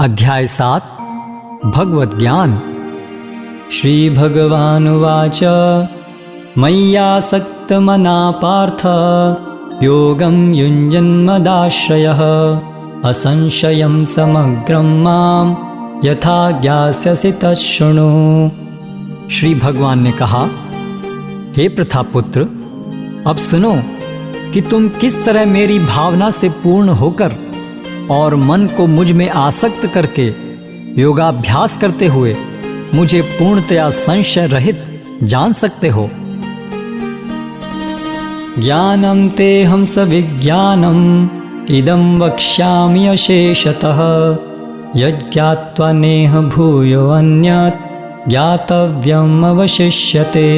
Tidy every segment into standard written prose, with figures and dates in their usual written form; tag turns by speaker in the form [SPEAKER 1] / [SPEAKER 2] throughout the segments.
[SPEAKER 1] अध्याय 7 भगवद् ज्ञान। श्री भगवानुवाच मय्यासक्तमना पार्थ योगं युञ्जन्मदाश्रयः असंशयं समग्रं मां यथा ज्ञास्यसि तच्छृणु। श्री भगवान ने कहा, हे प्रथापुत्र, अब सुनो कि तुम किस तरह मेरी भावना से पूर्ण होकर और मन को मुझ में आसक्त करके योगाभ्यास करते हुए मुझे पूर्णतया संशय रहित जान सकते हो। ज्ञानं तेहं सविज्ञानम् इदं वक्ष्यामि अशेषतः यज्ञात्वा नेह भूयो अन्यत् ज्ञातव्यम् अवशिष्यते।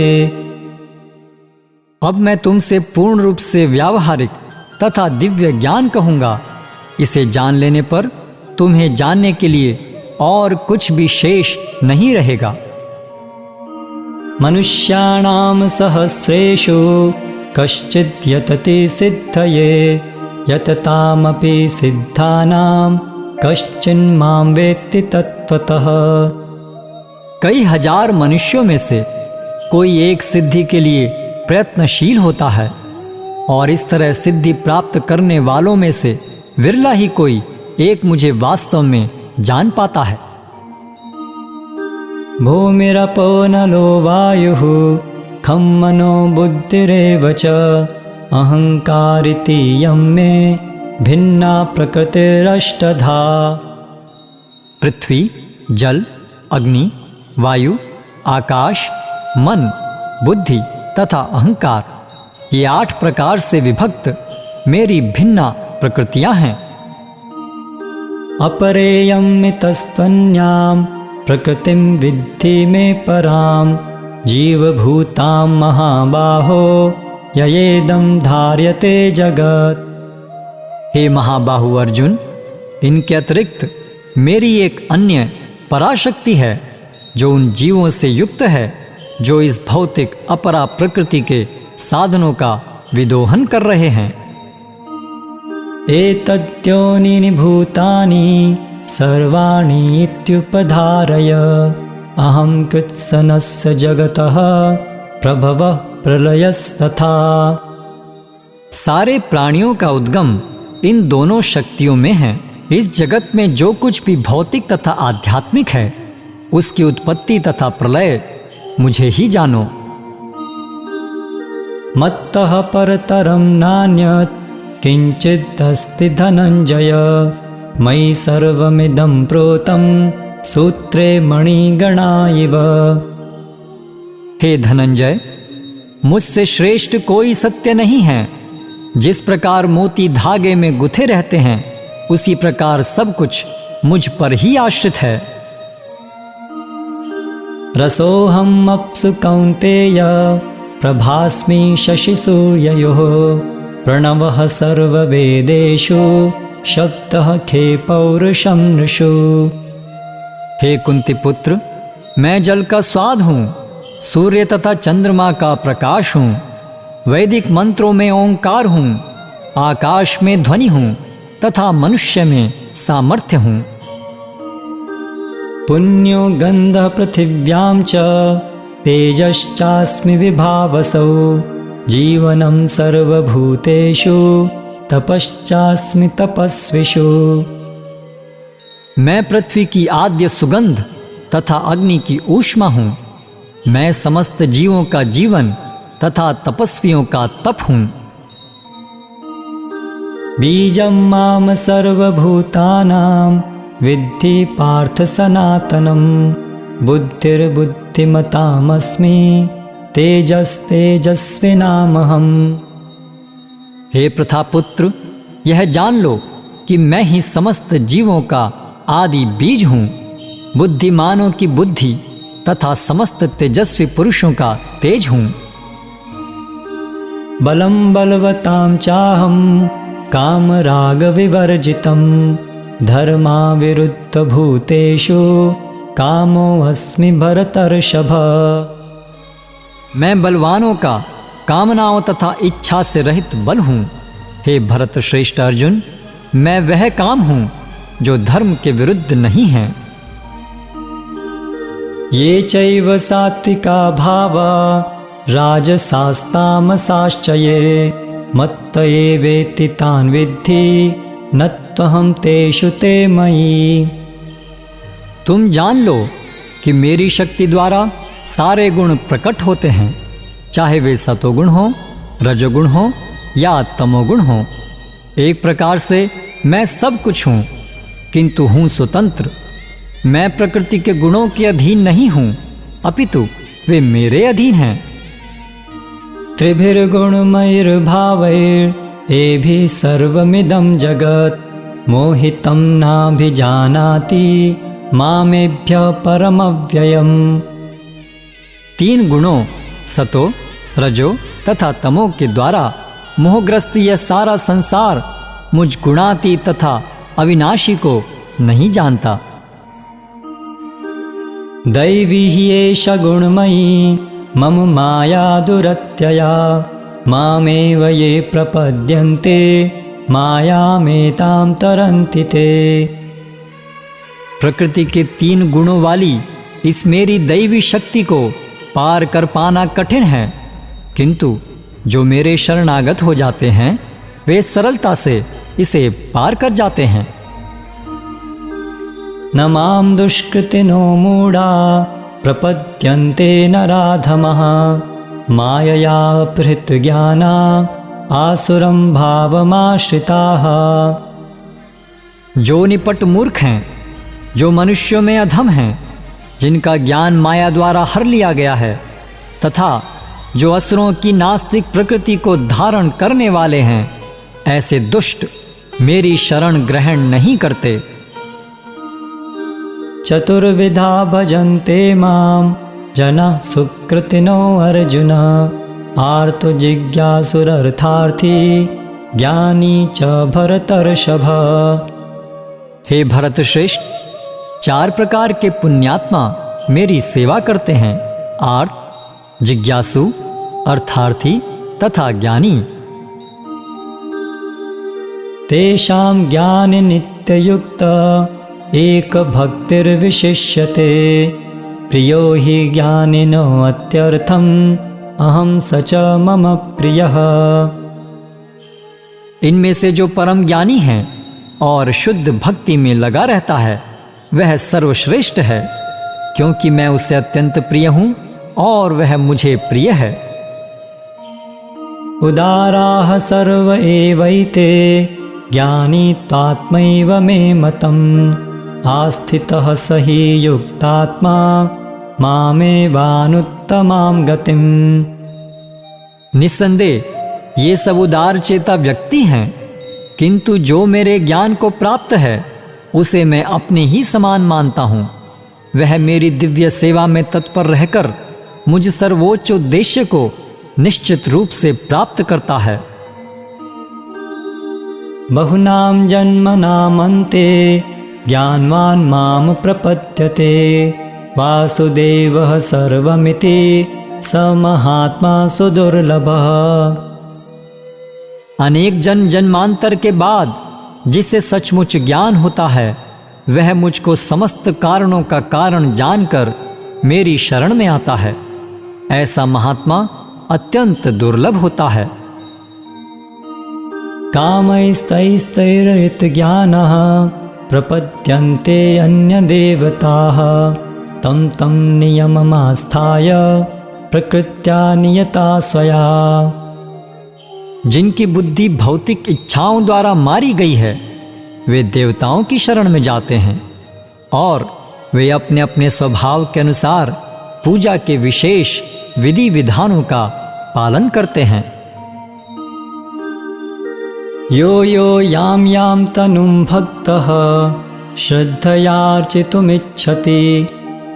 [SPEAKER 1] अब मैं तुमसे पूर्ण रूप से व्यावहारिक तथा दिव्य ज्ञान कहूँगा। इसे जान लेने पर तुम्हें जानने के लिए और कुछ भी शेष नहीं रहेगा। मनुष्याणां सहस्रेषु कश्चित् यतते सिद्धये यततामपि सिद्धानां कश्चिन्मां वेत्ति तत्त्वतः। कई हजार मनुष्यों में से कोई एक सिद्धि के लिए प्रयत्नशील होता है और इस तरह सिद्धि प्राप्त करने वालों में से विरला ही कोई एक मुझे वास्तव में जान पाता है। भूमिरपो नलो वायुः खं मनो बुद्धिरेव च अहंकारिति यं मे भिन्ना प्रकृतिरष्टधा। पृथ्वी, जल, अग्नि, वायु, आकाश, मन, बुद्धि तथा अहंकार, ये 8 प्रकार से विभक्त मेरी भिन्ना प्रकृतियां हैं। अपरेयं मितस्त्वन्यां प्रकृतिं विद्धि मे परां जीवभूतां महाबाहो ययेदं धार्यते जगत्। हे महाबाहु अर्जुन, इनके अतिरिक्त मेरी एक अन्य पराशक्ति है जो उन जीवों से युक्त है जो इस भौतिक अपरा प्रकृति के साधनों का विदोहन कर रहे हैं। एतद्योनीनि भूतानि सर्वाणि इत्युपधारय अहं कृत्स्नस्य जगतः प्रभवः प्रलयस्तथा। सारे प्राणियों का उद्गम इन दोनों शक्तियों में है। इस जगत में जो कुछ भी भौतिक तथा आध्यात्मिक है उसकी उत्पत्ति तथा प्रलय मुझे ही जानो। मत्तः परतरं नान्यत् किंचिदस्ति धनंजय मयि सर्वमिदं प्रोतं सूत्रे मणिगणा इव। हे धनंजय, मुझसे श्रेष्ठ कोई सत्य नहीं है। जिस प्रकार मोती धागे में गुथे रहते हैं उसी प्रकार सब कुछ मुझ पर ही आश्रित है। रसोऽहम् अप्सु कौन्तेय प्रभास्मि शशिसूर्ययोः प्रणवः सर्ववेदेषु शब्दः खे पौरुषं नृषु। हे कुंती पुत्र, मैं जल का स्वाद हूँ, सूर्य तथा चंद्रमा का प्रकाश हूँ, वैदिक मंत्रों में ओंकार हूँ, आकाश में ध्वनि हूँ तथा मनुष्य में सामर्थ्य हूँ। पुण्यो गंधः पृथिव्यां च तेजश्चास्मि विभावसौ जीवनं सर्वभूतेषु तपश्चास्मि तपस्विषु। मैं पृथ्वी की आद्य सुगंध तथा अग्नि की ऊष्मा हूँ। मैं समस्त जीवों का जीवन तथा तपस्वियों का तप हूँ। बीजं माम सर्वभूतानां विद्धि पार्थ सनातनं बुद्धिर्बुद्धिमतामस्मि तेजस्तेजस्विनामहम्। हे प्रथापुत्र, यह जान लो कि मैं ही समस्त जीवों का आदि बीज हूँ, बुद्धिमानों की बुद्धि तथा समस्त तेजस्वी पुरुषों का तेज हूँ। बलं बलवतां चाहं कामराग विवर्जितं धर्मा विरुद्ध भूतेषु कामो अस्मि भरतर्षभ। मैं बलवानों का कामनाओं तथा इच्छा से रहित बल हूँ। हे भरत श्रेष्ठ अर्जुन, मैं वह काम हूँ जो धर्म के विरुद्ध नहीं हैं। ये चैव सात्विका भावा राजसास्तामसाश्च ये मत्त एवेति तान् विद्धि न त्वहं तेषु ते मयि। तुम जान लो कि मेरी शक्ति द्वारा सारे गुण प्रकट होते हैं, चाहे वे सतोगुण हो, रजोगुण हो या तमोगुण हो। एक प्रकार से मैं सब कुछ हूँ, किंतु हूँ स्वतंत्र। मैं प्रकृति के गुणों के अधीन नहीं हूँ, अपितु वे मेरे अधीन हैं। त्रिभिर्गुणमयैर्भावैर् एभिः सर्वमिदं जगत् मोहितं नाभिजानाति मामेभ्यः परमव्ययम्। तीन गुणों सतो, रजो तथा तमो के द्वारा मोहग्रस्त यह सारा संसार मुझ गुणाती तथा अविनाशी को नहीं जानता। दैवी ही एष गुणमयी मम माया दुरत्यया मामेव ये प्रपद्यन्ते मायामेतां तरन्ति ते। प्रकृति के तीन गुणों वाली इस मेरी दैवी शक्ति को पार कर पाना कठिन है, किंतु जो मेरे शरणागत हो जाते हैं वे सरलता से इसे पार कर जाते हैं। न मां दुष्कृतिनो मूढ़ा प्रपद्यन्ते नराधमः मायया अपहृत ज्ञाना आसुरं भावमाश्रिताः। जो निपट मूर्ख हैं, जो मनुष्यों में अधम हैं, जिनका ज्ञान माया द्वारा हर लिया गया है, तथा जो असुरों की नास्तिक प्रकृति को धारण करने वाले हैं, ऐसे दुष्ट मेरी शरण ग्रहण नहीं करते। चतुर्विधा भजन्ते मां जनाः सुकृतिनो अर्जुन आर्तो जिज्ञासुरर्थार्थी ज्ञानी च भरतर्षभ। हे भरत श्रेष्ठ, चार प्रकार के पुण्यात्मा मेरी सेवा करते हैं, आर्त, जिज्ञासु, अर्थार्थी तथा ज्ञानी। तेषां ज्ञान नित्ययुक्त एक भक्तिर्विशिष्यते प्रियो हि ज्ञानिनो अत्यर्थम अहम सच मम प्रियः। इनमें से जो परम ज्ञानी है और शुद्ध भक्ति में लगा रहता है वह सर्वश्रेष्ठ है, क्योंकि मैं उसे अत्यंत प्रिय हूँ और वह मुझे प्रिय है। उदाराः सर्व एवैते ज्ञानी तात्मैव मे मतम् आस्थितः स हि युक्तात्मा मामेवानुत्तमां गतिम्। निस्संदेह ये सब उदार चेता व्यक्ति हैं, किंतु जो मेरे ज्ञान को प्राप्त है उसे मैं अपने ही समान मानता हूँ। वह मेरी दिव्य सेवा में तत्पर रहकर मुझ सर्वोच्च उद्देश्य को निश्चित रूप से प्राप्त करता है। बहुनां जन्मनामन्ते ज्ञानवान् मां प्रपद्यते वासुदेवः सर्वमिति स महात्मा सुदुर्लभः। अनेक जन्मांतर के बाद जिसे सचमुच ज्ञान होता है वह मुझको समस्त कारणों का कारण जानकर मेरी शरण में आता है। ऐसा महात्मा अत्यंत दुर्लभ होता है। कामैस्तैस्तैरयित ज्ञानः प्रपद्यन्ते अन्य देवताः तं तं नियममास्थाय प्रकृत्या नियता स्वया। जिनकी बुद्धि भौतिक इच्छाओं द्वारा मारी गई है वे देवताओं की शरण में जाते हैं और वे अपने अपने स्वभाव के अनुसार पूजा के विशेष विधि विधानों का पालन करते हैं। यो यो याम याम तनुं भक्तः श्रद्धयार्चितुमिच्छति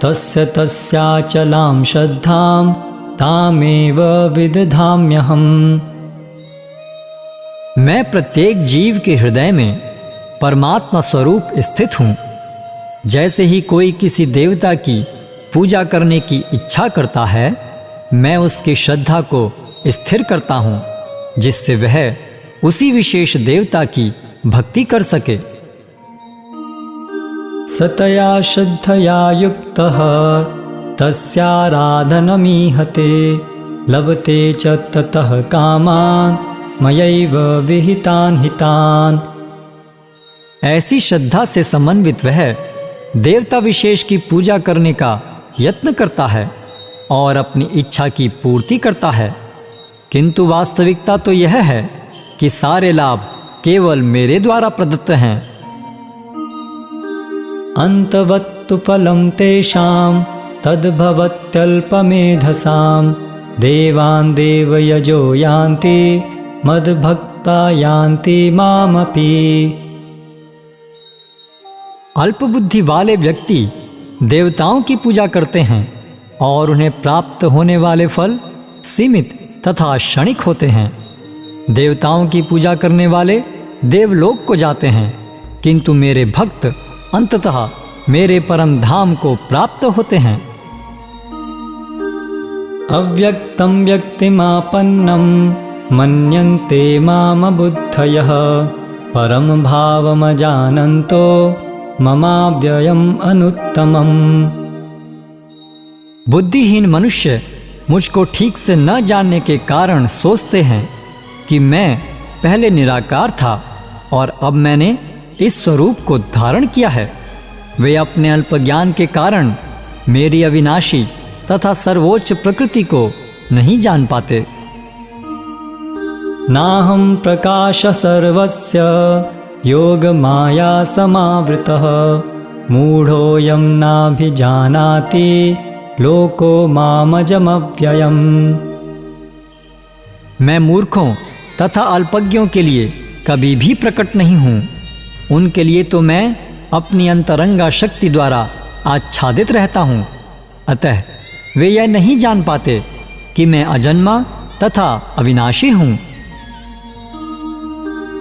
[SPEAKER 1] तस्य तस्याचलां श्रद्धां तामेव विदधाम्यहम्। मैं प्रत्येक जीव के हृदय में परमात्मा स्वरूप स्थित हूँ। जैसे ही कोई किसी देवता की पूजा करने की इच्छा करता है मैं उसकी श्रद्धा को स्थिर करता हूँ, जिससे वह उसी विशेष देवता की भक्ति कर सके। सतया श्रद्धया युक्तः तस्याराधनमीहते लभते च ततः कामान् मयैव विहितान् हितान्।
[SPEAKER 2] ऐसी श्रद्धा से समन्वित वह देवता विशेष की पूजा करने का यत्न करता है और अपनी इच्छा की पूर्ति करता है, किंतु वास्तविकता तो यह है कि सारे लाभ केवल मेरे द्वारा प्रदत्त हैं।
[SPEAKER 1] अंतवत्तु फलं तेषां तद्भवत्यल्पमेधसां देवान् देवयजो यान्ति मद्भक्ता यान्ति मामपि।
[SPEAKER 2] अल्पबुद्धि वाले व्यक्ति देवताओं की पूजा करते हैं और उन्हें प्राप्त होने वाले फल सीमित तथा क्षणिक होते हैं। देवताओं की पूजा करने वाले देवलोक को जाते हैं, किंतु मेरे भक्त अंततः मेरे परम धाम को प्राप्त होते हैं।
[SPEAKER 1] अव्यक्तं व्यक्तिमापन्नं मन्यन्ते मामबुद्धयः परम भावमजानन्तो ममाव्ययम् अनुत्तमम्।
[SPEAKER 2] बुद्धिहीन मनुष्य मुझको ठीक से न जानने के कारण सोचते हैं कि मैं पहले निराकार था और अब मैंने इस स्वरूप को धारण किया है। वे अपने अल्प ज्ञान के कारण मेरी अविनाशी तथा सर्वोच्च प्रकृति को नहीं जान पाते।
[SPEAKER 1] नाहं प्रकाश सर्वस्य योग माया समावृतः मूढ़ोऽयं नाभिजानाति लोको मामजमव्ययम्।
[SPEAKER 2] मैं मूर्खों तथा अल्पज्ञों के लिए कभी भी प्रकट नहीं हूँ। उनके लिए तो मैं अपनी अंतरंगा शक्ति द्वारा आच्छादित रहता हूँ, अतः वे यह नहीं जान पाते कि मैं अजन्मा तथा अविनाशी हूँ।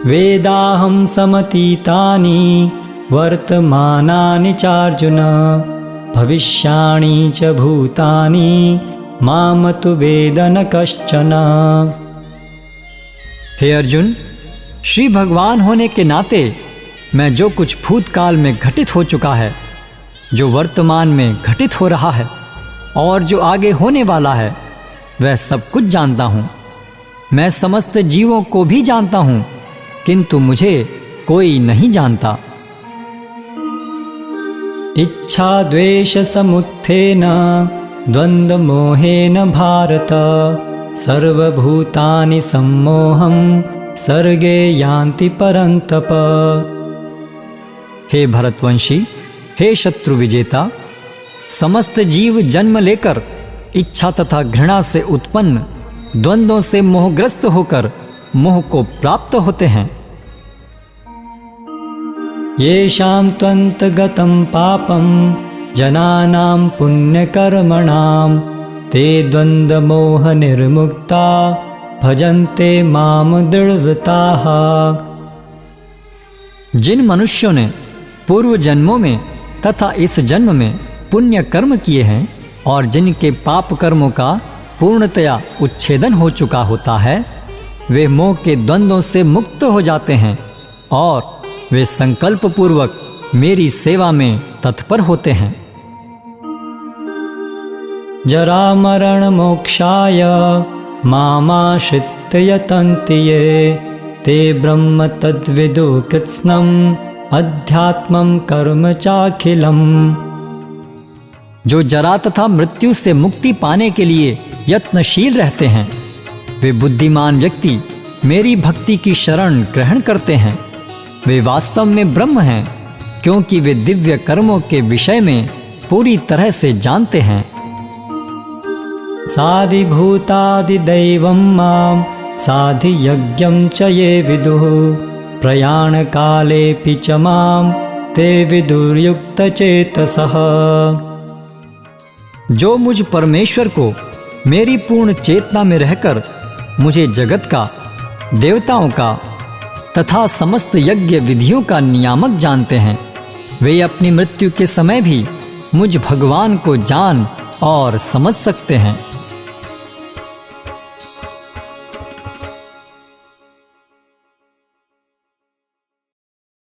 [SPEAKER 1] वेदाहं समतीतानि वर्तमानानि चार्जुन भविष्याणि च भूतानि माम तु वेद न कश्चन।
[SPEAKER 2] हे अर्जुन, श्री भगवान होने के नाते मैं जो कुछ भूतकाल में घटित हो चुका है, जो वर्तमान में घटित हो रहा है और जो आगे होने वाला है, वह सब कुछ जानता हूँ। मैं समस्त जीवों को भी जानता हूँ, किंतु मुझे कोई नहीं जानता।
[SPEAKER 1] इच्छा द्वेष समुत्थेन द्वंद्व मोहेन भारत सर्वभूतानि सम्मोहं सर्गे यान्ति परन्तप।
[SPEAKER 2] हे भरतवंशी, हे शत्रु विजेता, समस्त जीव जन्म लेकर इच्छा तथा घृणा से उत्पन्न द्वंद्वों से मोहग्रस्त होकर मोह को प्राप्त होते हैं।
[SPEAKER 1] येषां त्वन्तगतं पापं जनानां पुण्यकर्मणां ते द्वन्द्वमोहनिर्मुक्ता भजन्ते माम दृढ़व्रताः।
[SPEAKER 2] जिन मनुष्यों ने पूर्व जन्मों में तथा इस जन्म में पुण्य कर्म किए हैं और जिनके पाप कर्मों का पूर्णतया उच्छेदन हो चुका होता है, वे मोह के द्वंद्वों से मुक्त हो जाते हैं और वे संकल्प पूर्वक मेरी सेवा में तत्पर होते हैं।
[SPEAKER 1] जरा मरण मोक्षाय मामाश्रित्य यतन्ति ये ते ब्रह्म तद्विदु कृत्स्नम् अध्यात्मं कर्म चाखिलम्।
[SPEAKER 2] जो जरा तथा मृत्यु से मुक्ति पाने के लिए यत्नशील रहते हैं, वे बुद्धिमान व्यक्ति मेरी भक्ति की शरण ग्रहण करते हैं। वे वास्तव में ब्रह्म हैं, क्योंकि वे दिव्य कर्मों के विषय में पूरी तरह से जानते हैं।
[SPEAKER 1] साधिभूतादिदैवं मां साधियज्ञं च ये विदुः प्रयाणकालेऽपि च मां ते विदुर्युक्तचेतसः।
[SPEAKER 2] जो मुझ परमेश्वर को मेरी पूर्ण चेतना में रहकर मुझे जगत का, देवताओं का तथा समस्त यज्ञ विधियों का नियामक जानते हैं, वे अपनी मृत्यु के समय भी मुझ भगवान को जान और समझ सकते हैं।